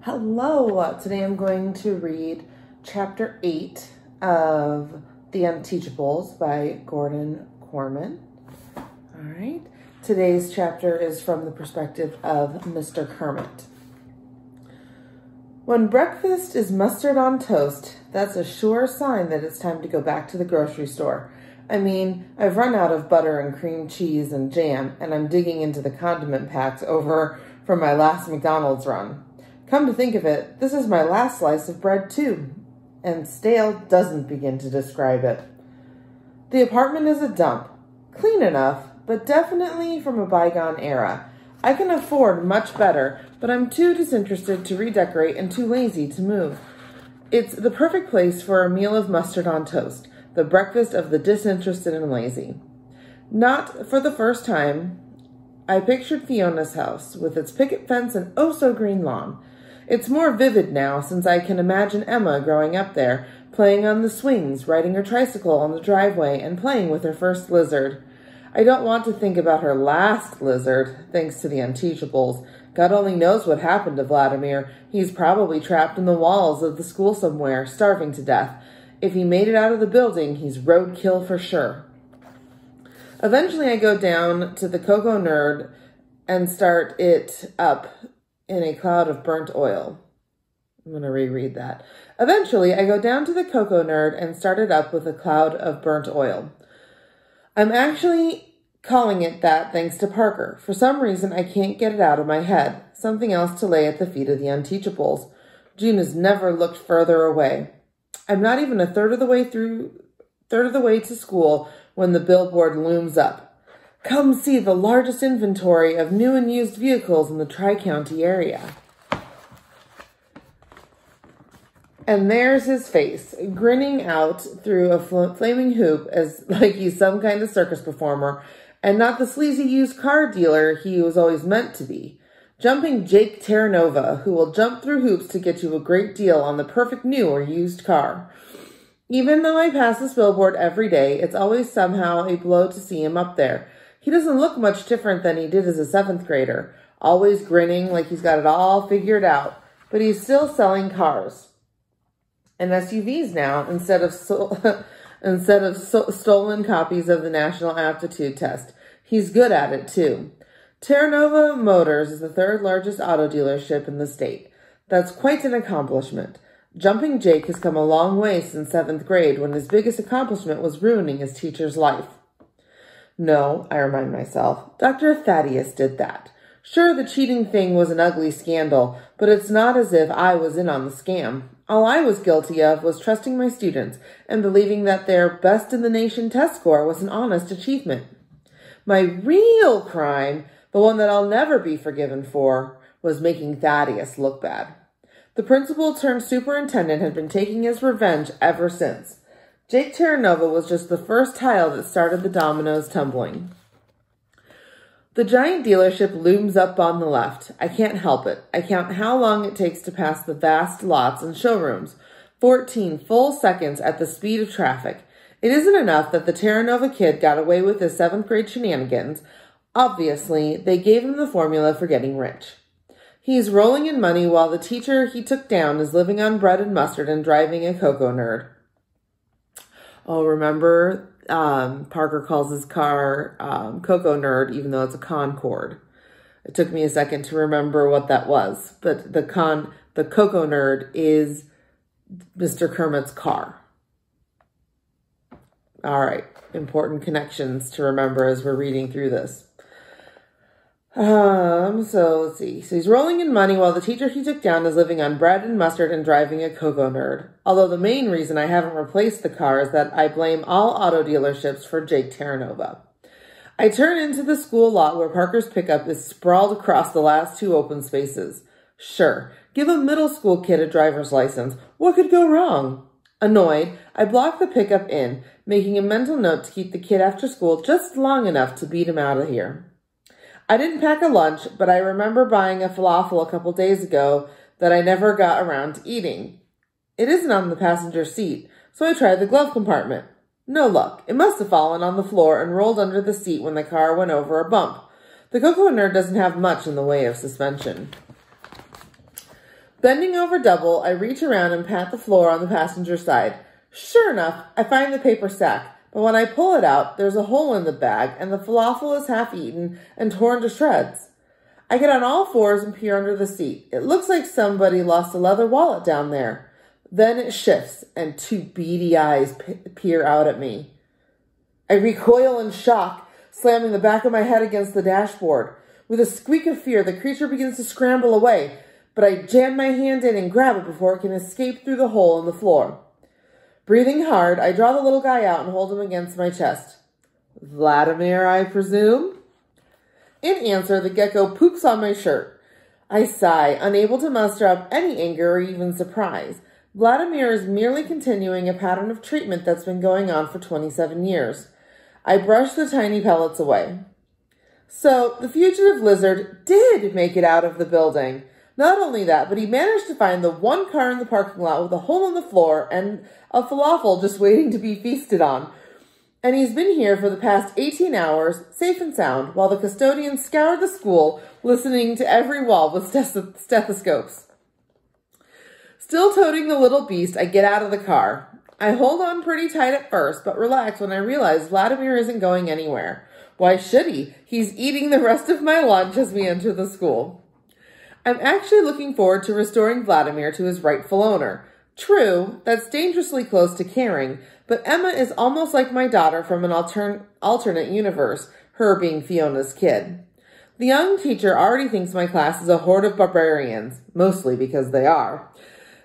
Hello, today I'm going to read chapter 8 of The Unteachables by Gordon Korman. All right, today's chapter is from the perspective of Mr. Kermit. When breakfast is mustard on toast, that's a sure sign that it's time to go back to the grocery store. I mean, I've run out of butter and cream cheese and jam, and I'm digging into the condiment packs over from my last McDonald's run. Come to think of it, this is my last slice of bread too, and stale doesn't begin to describe it. The apartment is a dump, clean enough, but definitely from a bygone era. I can afford much better, but I'm too disinterested to redecorate and too lazy to move. It's the perfect place for a meal of mustard on toast, the breakfast of the disinterested and lazy. Not for the first time, I pictured Fiona's house with its picket fence and oh-so-green lawn. It's more vivid now since I can imagine Emma growing up there, playing on the swings, riding her tricycle on the driveway, and playing with her first lizard. I don't want to think about her last lizard, thanks to the Unteachables. God only knows what happened to Vladimir. He's probably trapped in the walls of the school somewhere, starving to death. If he made it out of the building, he's roadkill for sure. Eventually, I go down to the Cocoa Nerd and start it up in a cloud of burnt oil. I'm going to reread that. Eventually, I go down to the Cocoa Nerd and start it up with a cloud of burnt oil. I'm actually calling it that thanks to Parker. For some reason, I can't get it out of my head. Something else to lay at the feet of the Unteachables. June has never looked further away. I'm not even a third of the way to school when the billboard looms up. Come see the largest inventory of new and used vehicles in the Tri-County area. And there's his face, grinning out through a flaming hoop as like he's some kind of circus performer, and not the sleazy used car dealer he was always meant to be. Jumping Jake Terranova, who will jump through hoops to get you a great deal on the perfect new or used car. Even though I pass this billboard every day, it's always somehow a blow to see him up there. He doesn't look much different than he did as a 7th grader, always grinning like he's got it all figured out, but he's still selling cars and SUVs now instead of stolen copies of the National Aptitude Test. He's good at it too. Terranova Motors is the 3rd largest auto dealership in the state. That's quite an accomplishment. Jumping Jake has come a long way since 7th grade when his biggest accomplishment was ruining his teacher's life. No, I remind myself, Dr. Thaddeus did that. Sure, the cheating thing was an ugly scandal, but it's not as if I was in on the scam. All I was guilty of was trusting my students and believing that their best-in-the-nation test score was an honest achievement. My real crime, the one that I'll never be forgiven for, was making Thaddeus look bad. The principal turned superintendent had been taking his revenge ever since. Jake Terranova was just the first tile that started the dominoes tumbling. The giant dealership looms up on the left. I can't help it. I count how long it takes to pass the vast lots and showrooms. 14 full seconds at the speed of traffic. It isn't enough that the Terranova kid got away with his 7th grade shenanigans. Obviously, they gave him the formula for getting rich. He's rolling in money while the teacher he took down is living on bread and mustard and driving a Cocoa Nerd. Oh, remember, Parker calls his car Cocoa Nerd, even though it's a Concorde. It took me a second to remember what that was, but the Cocoa Nerd is Mr. Kermit's car. All right, important connections to remember as we're reading through this. So let's see. So he's rolling in money while the teacher he took down is living on bread and mustard and driving a Cocoa Nerd. Although the main reason I haven't replaced the car is that I blame all auto dealerships for Jake Terranova. I turn into the school lot where Parker's pickup is sprawled across the last 2 open spaces. Sure, give a middle school kid a driver's license. What could go wrong? Annoyed, I block the pickup in, making a mental note to keep the kid after school just long enough to beat him out of here. I didn't pack a lunch, but I remember buying a falafel a couple days ago that I never got around to eating. It isn't on the passenger seat, so I tried the glove compartment. No luck. It must have fallen on the floor and rolled under the seat when the car went over a bump. The Cocoa Nerd doesn't have much in the way of suspension. Bending over double, I reach around and pat the floor on the passenger side. Sure enough, I find the paper sack, but when I pull it out, there's a hole in the bag, and the falafel is half eaten and torn to shreds. I get on all fours and peer under the seat. It looks like somebody lost a leather wallet down there. Then it shifts, and two beady eyes peer out at me. I recoil in shock, slamming the back of my head against the dashboard. With a squeak of fear, the creature begins to scramble away, but I jam my hand in and grab it before it can escape through the hole in the floor. Breathing hard, I draw the little guy out and hold him against my chest. Vladimir, I presume? In answer, the gecko poops on my shirt. I sigh, unable to muster up any anger or even surprise. Vladimir is merely continuing a pattern of treatment that's been going on for 27 years. I brush the tiny pellets away. So, the fugitive lizard did make it out of the building. Not only that, but he managed to find the one car in the parking lot with a hole in the floor and a falafel just waiting to be feasted on. And he's been here for the past 18 hours, safe and sound, while the custodians scoured the school, listening to every wall with stethoscopes. Still toting the little beast, I get out of the car. I hold on pretty tight at first, but relax when I realize Vladimir isn't going anywhere. Why should he? He's eating the rest of my lunch as we enter the school. I'm actually looking forward to restoring Vladimir to his rightful owner. True, that's dangerously close to caring, but Emma is almost like my daughter from an alternate universe, her being Fiona's kid. The young teacher already thinks my class is a horde of barbarians, mostly because they are.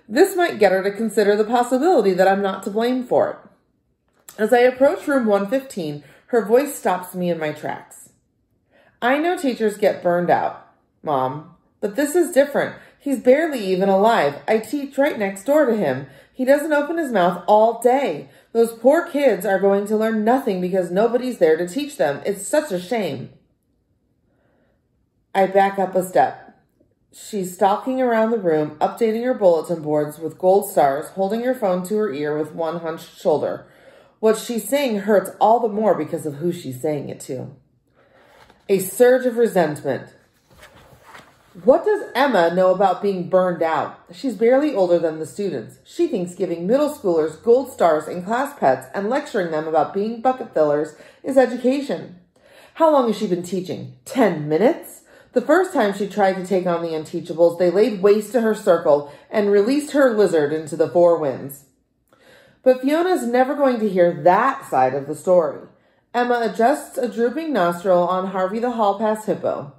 This might get her to consider the possibility that I'm not to blame for it. As I approach room 115, her voice stops me in my tracks. I know teachers get burned out, Mom. But this is different. He's barely even alive. I teach right next door to him. He doesn't open his mouth all day. Those poor kids are going to learn nothing because nobody's there to teach them. It's such a shame. I back up a step. She's stalking around the room, updating her bulletin boards with gold stars, holding her phone to her ear with one hunched shoulder. What she's saying hurts all the more because of who she's saying it to. A surge of resentment. What does Emma know about being burned out? She's barely older than the students. She thinks giving middle schoolers gold stars and class pets and lecturing them about being bucket fillers is education. How long has she been teaching? 10 minutes? The first time she tried to take on the Unteachables, they laid waste to her circle and released her lizard into the four winds. But Fiona's never going to hear that side of the story. Emma adjusts a drooping nostril on Harvey the Hall Pass hippo.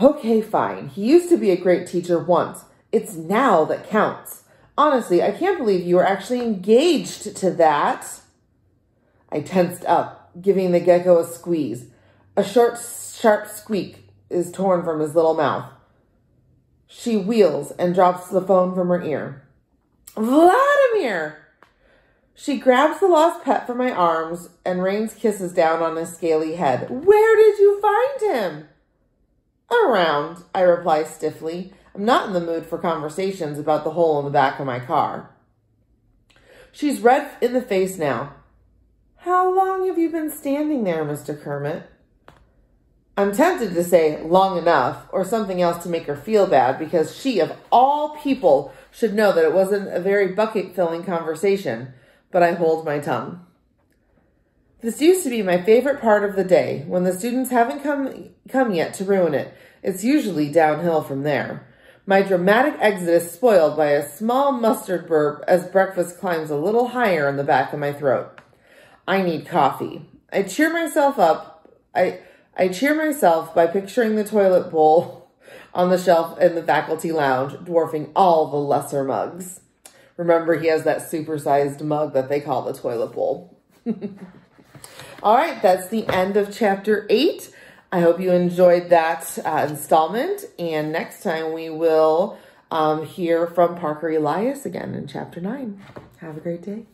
Okay, fine. He used to be a great teacher once. It's now that counts. Honestly, I can't believe you were actually engaged to that. I tensed up, giving the gecko a squeeze. A short, sharp squeak is torn from his little mouth. She wheels and drops the phone from her ear. Vladimir! She grabs the lost pet from my arms and rains kisses down on his scaly head. Where did you find him? Around, I reply stiffly. I'm not in the mood for conversations about the hole in the back of my car. She's red in the face now. How long have you been standing there, Mr. Kermit? I'm tempted to say long enough or something else to make her feel bad because she, of all people, should know that it wasn't a very bucket-filling conversation, but I hold my tongue. This used to be my favorite part of the day, when the students haven't come yet to ruin it. It's usually downhill from there. My dramatic exit is spoiled by a small mustard burp as breakfast climbs a little higher in the back of my throat. I need coffee. I cheer myself by picturing the toilet bowl on the shelf in the faculty lounge, dwarfing all the lesser mugs. Remember, he has that supersized mug that they call the toilet bowl. All right, that's the end of Chapter 8. I hope you enjoyed that installment. And next time we will hear from Parker Elias again in Chapter 9. Have a great day.